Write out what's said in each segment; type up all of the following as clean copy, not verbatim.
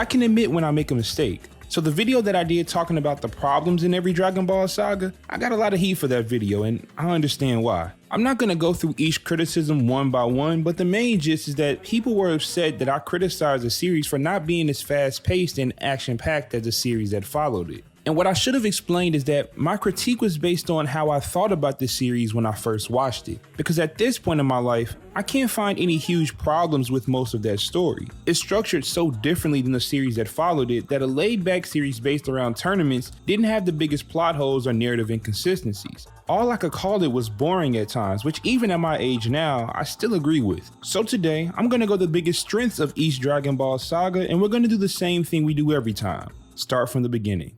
I can admit when I make a mistake. So the video that I did talking about the problems in every Dragon Ball Saga, I got a lot of heat for that video and I understand why. I'm not gonna go through each criticism one by one, but the main gist is that people were upset that I criticized the series for not being as fast paced and action packed as the series that followed it. And what I should have explained is that my critique was based on how I thought about this series when I first watched it. Because at this point in my life, I can't find any huge problems with most of that story. It's structured so differently than the series that followed it that a laid-back series based around tournaments didn't have the biggest plot holes or narrative inconsistencies. All I could call it was boring at times, which even at my age now, I still agree with. So today, I'm gonna go the biggest strengths of each Dragon Ball Saga, and we're gonna do the same thing we do every time. Start from the beginning.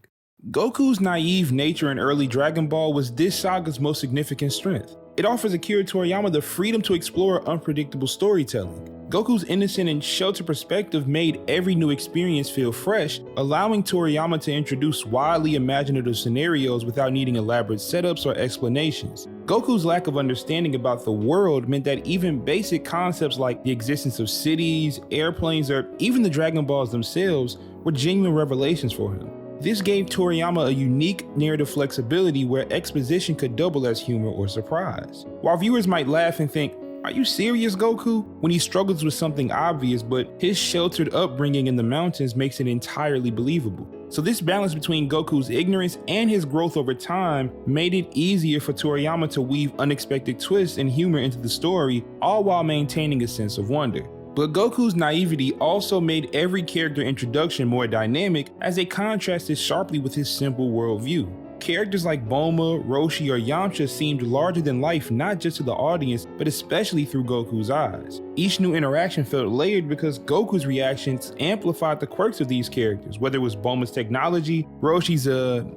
Goku's naive nature in early Dragon Ball was this saga's most significant strength. It offers Akira Toriyama the freedom to explore unpredictable storytelling. Goku's innocent and sheltered perspective made every new experience feel fresh, allowing Toriyama to introduce wildly imaginative scenarios without needing elaborate setups or explanations. Goku's lack of understanding about the world meant that even basic concepts like the existence of cities, airplanes, or even the Dragon Balls themselves were genuine revelations for him. This gave Toriyama a unique narrative flexibility where exposition could double as humor or surprise. While viewers might laugh and think, "Are you serious, Goku?" when he struggles with something obvious, but his sheltered upbringing in the mountains makes it entirely believable. So this balance between Goku's ignorance and his growth over time made it easier for Toriyama to weave unexpected twists and humor into the story, all while maintaining a sense of wonder. But Goku's naivety also made every character introduction more dynamic as they contrasted sharply with his simple worldview. Characters like Bulma, Roshi, or Yamcha seemed larger than life not just to the audience, but especially through Goku's eyes. Each new interaction felt layered because Goku's reactions amplified the quirks of these characters, whether it was Bulma's technology, Roshi's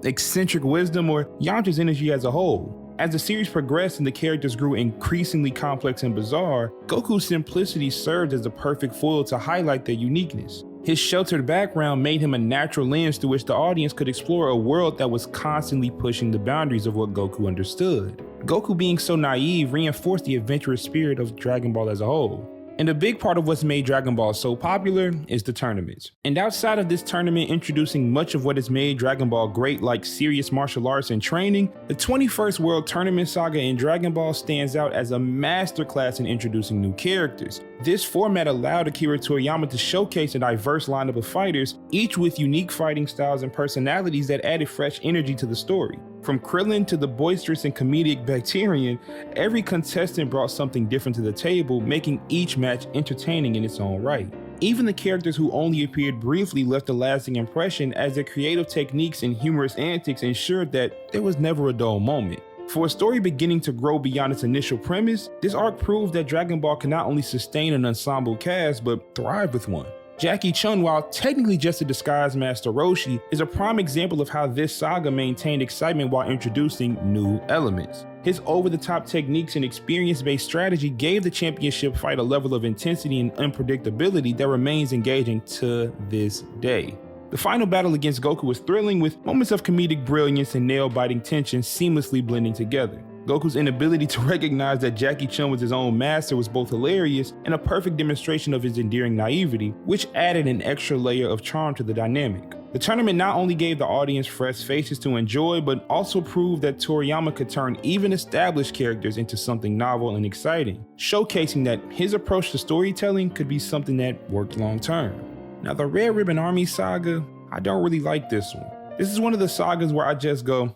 eccentric wisdom, or Yamcha's energy as a whole. As the series progressed and the characters grew increasingly complex and bizarre, Goku's simplicity served as the perfect foil to highlight their uniqueness. His sheltered background made him a natural lens through which the audience could explore a world that was constantly pushing the boundaries of what Goku understood. Goku being so naive reinforced the adventurous spirit of Dragon Ball as a whole. And a big part of what's made Dragon Ball so popular is the tournaments. And outside of this tournament introducing much of what has made Dragon Ball great, like serious martial arts and training, the 21st World Tournament Saga in Dragon Ball stands out as a masterclass in introducing new characters. This format allowed Akira Toriyama to showcase a diverse lineup of fighters, each with unique fighting styles and personalities that added fresh energy to the story. From Krillin to the boisterous and comedic Bacterian, every contestant brought something different to the table, making each match entertaining in its own right. Even the characters who only appeared briefly left a lasting impression, as their creative techniques and humorous antics ensured that there was never a dull moment. For a story beginning to grow beyond its initial premise, this arc proved that Dragon Ball can not only sustain an ensemble cast, but thrive with one. Jackie Chun, while technically just a disguised Master Roshi, is a prime example of how this saga maintained excitement while introducing new elements. His over-the-top techniques and experience-based strategy gave the championship fight a level of intensity and unpredictability that remains engaging to this day. The final battle against Goku was thrilling, with moments of comedic brilliance and nail-biting tension seamlessly blending together. Goku's inability to recognize that Jackie Chun was his own master was both hilarious and a perfect demonstration of his endearing naivety, which added an extra layer of charm to the dynamic. The tournament not only gave the audience fresh faces to enjoy, but also proved that Toriyama could turn even established characters into something novel and exciting, showcasing that his approach to storytelling could be something that worked long term. Now, the Red Ribbon Army saga, I don't really like this one. This is one of the sagas where I just go,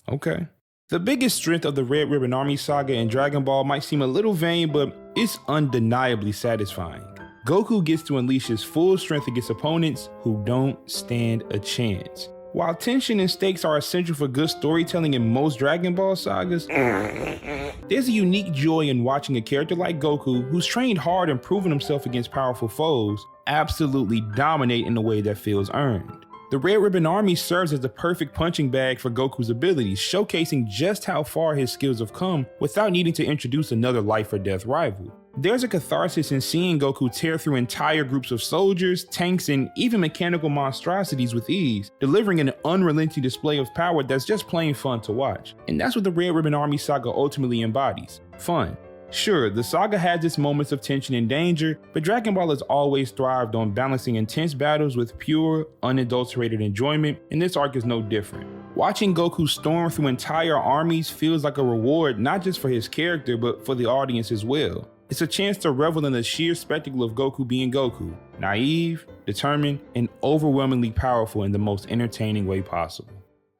okay. The biggest strength of the Red Ribbon Army saga in Dragon Ball might seem a little vain, but it's undeniably satisfying. Goku gets to unleash his full strength against opponents who don't stand a chance. While tension and stakes are essential for good storytelling in most Dragon Ball sagas, there's a unique joy in watching a character like Goku, who's trained hard and proven himself against powerful foes, absolutely dominate in a way that feels earned. The Red Ribbon Army serves as the perfect punching bag for Goku's abilities, showcasing just how far his skills have come without needing to introduce another life or death rival. There's a catharsis in seeing Goku tear through entire groups of soldiers, tanks, and even mechanical monstrosities with ease, delivering an unrelenting display of power that's just plain fun to watch. And that's what the Red Ribbon Army saga ultimately embodies: fun. Sure, the saga has its moments of tension and danger, but Dragon Ball has always thrived on balancing intense battles with pure, unadulterated enjoyment, and this arc is no different. Watching Goku storm through entire armies feels like a reward not just for his character, but for the audience as well. It's a chance to revel in the sheer spectacle of Goku being Goku, naive, determined, and overwhelmingly powerful in the most entertaining way possible.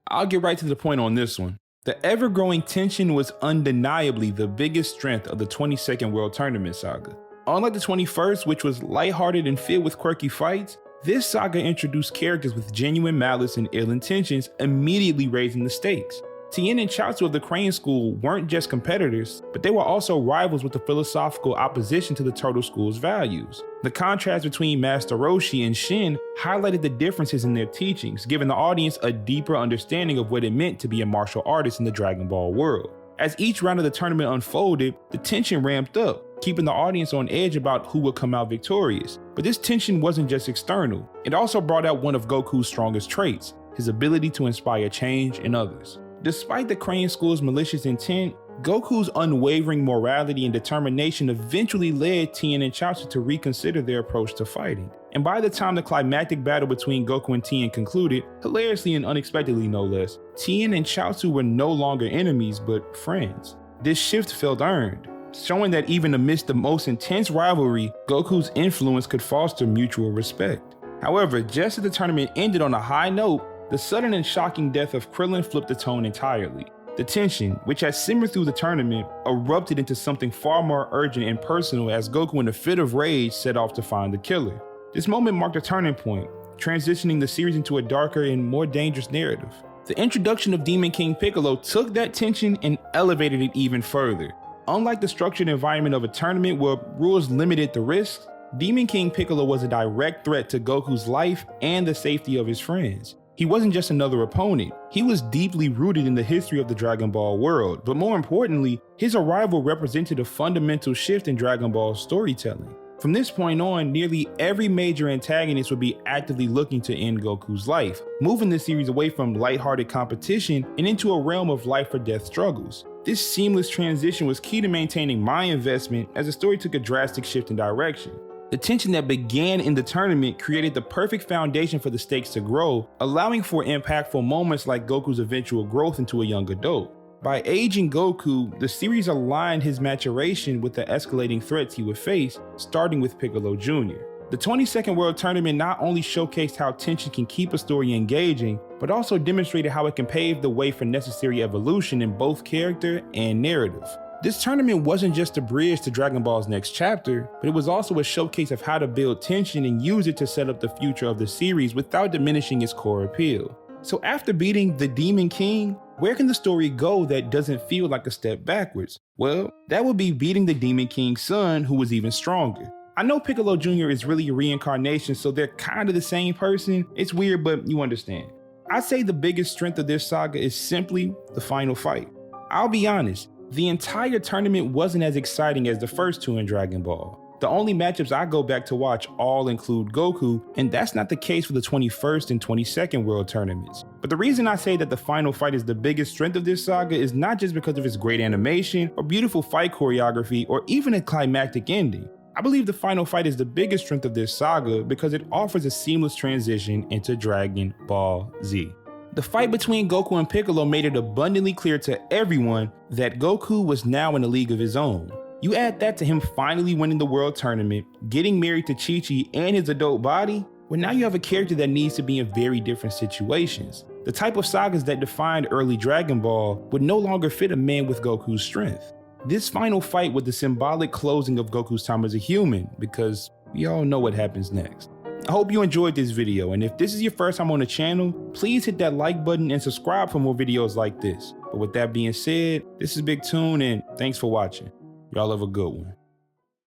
I'll get right to the point on this one. The ever-growing tension was undeniably the biggest strength of the 22nd World Tournament saga. Unlike the 21st, which was lighthearted and filled with quirky fights, this saga introduced characters with genuine malice and ill intentions, immediately raising the stakes. Tien and Chaozu of the Crane School weren't just competitors, but they were also rivals with a philosophical opposition to the Turtle School's values. The contrast between Master Roshi and Shin highlighted the differences in their teachings, giving the audience a deeper understanding of what it meant to be a martial artist in the Dragon Ball world. As each round of the tournament unfolded, the tension ramped up, keeping the audience on edge about who would come out victorious. But this tension wasn't just external, it also brought out one of Goku's strongest traits, his ability to inspire change in others. Despite the Crane School's malicious intent, Goku's unwavering morality and determination eventually led Tien and Chaozu to reconsider their approach to fighting. And by the time the climactic battle between Goku and Tien concluded, hilariously and unexpectedly no less, Tien and Chaozu were no longer enemies but friends. This shift felt earned, showing that even amidst the most intense rivalry, Goku's influence could foster mutual respect. However, just as the tournament ended on a high note, the sudden and shocking death of Krillin flipped the tone entirely. The tension, which had simmered through the tournament, erupted into something far more urgent and personal as Goku in a fit of rage set off to find the killer. This moment marked a turning point, transitioning the series into a darker and more dangerous narrative. The introduction of Demon King Piccolo took that tension and elevated it even further. Unlike the structured environment of a tournament where rules limited the risks, Demon King Piccolo was a direct threat to Goku's life and the safety of his friends. He wasn't just another opponent, he was deeply rooted in the history of the Dragon Ball world, but more importantly, his arrival represented a fundamental shift in Dragon Ball's storytelling. From this point on, nearly every major antagonist would be actively looking to end Goku's life, moving the series away from lighthearted competition and into a realm of life or death struggles. This seamless transition was key to maintaining my investment as the story took a drastic shift in direction. The tension that began in the tournament created the perfect foundation for the stakes to grow, allowing for impactful moments like Goku's eventual growth into a young adult. By aging Goku, the series aligned his maturation with the escalating threats he would face, starting with Piccolo Jr. The 22nd World Tournament not only showcased how tension can keep a story engaging, but also demonstrated how it can pave the way for necessary evolution in both character and narrative. This tournament wasn't just a bridge to Dragon Ball's next chapter, but it was also a showcase of how to build tension and use it to set up the future of the series without diminishing its core appeal. So after beating the Demon King, where can the story go that doesn't feel like a step backwards? Well, that would be beating the Demon King's son, who was even stronger. I know Piccolo Jr. is really a reincarnation, so they're kind of the same person. It's weird, but you understand. I'd say the biggest strength of this saga is simply the final fight. I'll be honest, the entire tournament wasn't as exciting as the first two in Dragon Ball. The only matchups I go back to watch all include Goku, and that's not the case for the 21st and 22nd World Tournaments. But the reason I say that the final fight is the biggest strength of this saga is not just because of its great animation, or beautiful fight choreography, or even a climactic ending. I believe the final fight is the biggest strength of this saga because it offers a seamless transition into Dragon Ball Z. The fight between Goku and Piccolo made it abundantly clear to everyone that Goku was now in a league of his own. You add that to him finally winning the world tournament, getting married to Chi-Chi and his adult body, well now you have a character that needs to be in very different situations. The type of sagas that defined early Dragon Ball would no longer fit a man with Goku's strength. This final fight was the symbolic closing of Goku's time as a human, because we all know what happens next. I hope you enjoyed this video, and if this is your first time on the channel, please hit that like button and subscribe for more videos like this. But with that being said, this is BigTune, and thanks for watching. Y'all have a good one.